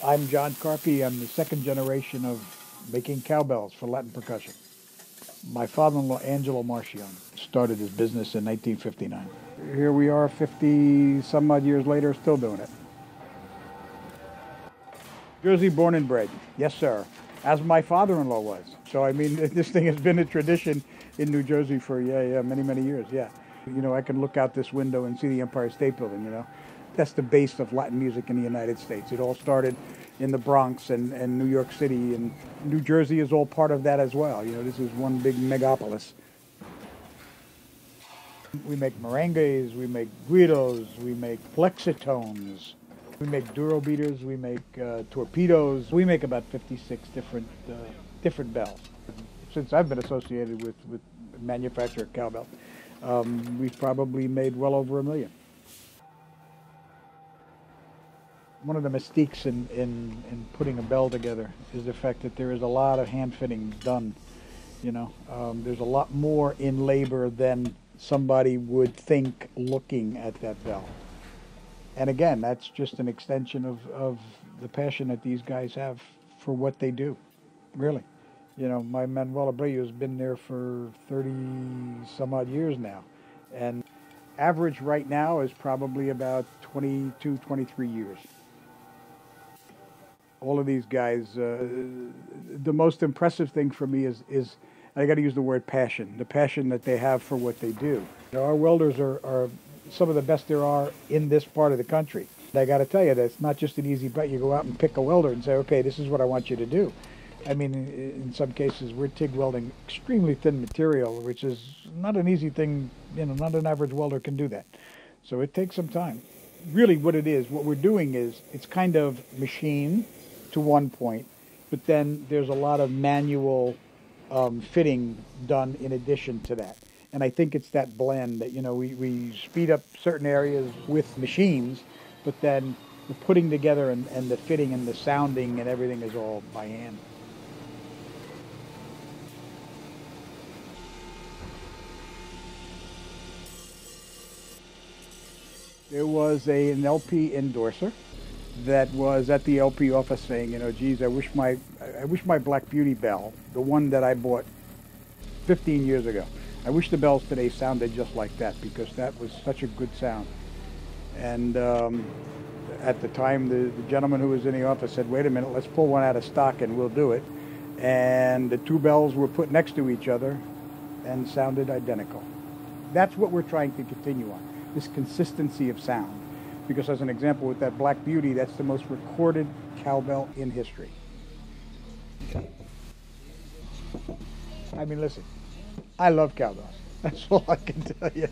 I'm John Carpy. I'm the second generation of making cowbells for Latin percussion. My father-in-law, Angelo Marchion, started his business in 1959. Here we are 50 some odd years later, still doing it. Jersey born and bred, yes sir, as my father-in-law was. So I mean, this thing has been a tradition in New Jersey for, many years, yeah. You know, I can look out this window and see the Empire State Building, you know. That's the base of Latin music in the United States. It all started in the Bronx and New York City, and New Jersey is all part of that as well. You know, this is one big megapolis. We make merengues, we make guidos, we make plexitones, we make duro beaters, we make torpedoes. We make about 56 different bells. Since I've been associated with manufacture of cowbell, we've probably made well over 1 million. One of the mystiques in putting a bell together is the fact that there is a lot of hand fitting done. You know, there's a lot more in labor than somebody would think looking at that bell. And again, that's just an extension of the passion that these guys have for what they do, really. You know, my Manuel Abreu has been there for 30 some odd years now. And average right now is probably about 22, 23 years. All of these guys, the most impressive thing for me is I got to use the word passion, the passion that they have for what they do. You know, our welders are some of the best there are in this part of the country. And I got to tell you, that's not just an easy bet. You go out and pick a welder and say, okay, this is what I want you to do. I mean, in some cases, we're TIG welding extremely thin material, which is not an easy thing. You know, not an average welder can do that. So it takes some time. Really what it is, what we're doing is, it's kind of machine to one point, but then there's a lot of manual fitting done in addition to that. And I think it's that blend that, you know, we speed up certain areas with machines, but then the putting together and the fitting and the sounding and everything is all by hand. There was an LP endorser that was at the LP office saying, you know, geez, I wish my Black Beauty bell, the one that I bought 15 years ago, I wish the bells today sounded just like that, because that was such a good sound. And at the time, the gentleman who was in the office said, wait a minute, let's pull one out of stock and we'll do it. And the two bells were put next to each other and sounded identical. That's what we're trying to continue on, this consistency of sound. Because as an example, with that Black Beauty, that's the most recorded cowbell in history. I mean, listen, I love cowbells. That's all I can tell you.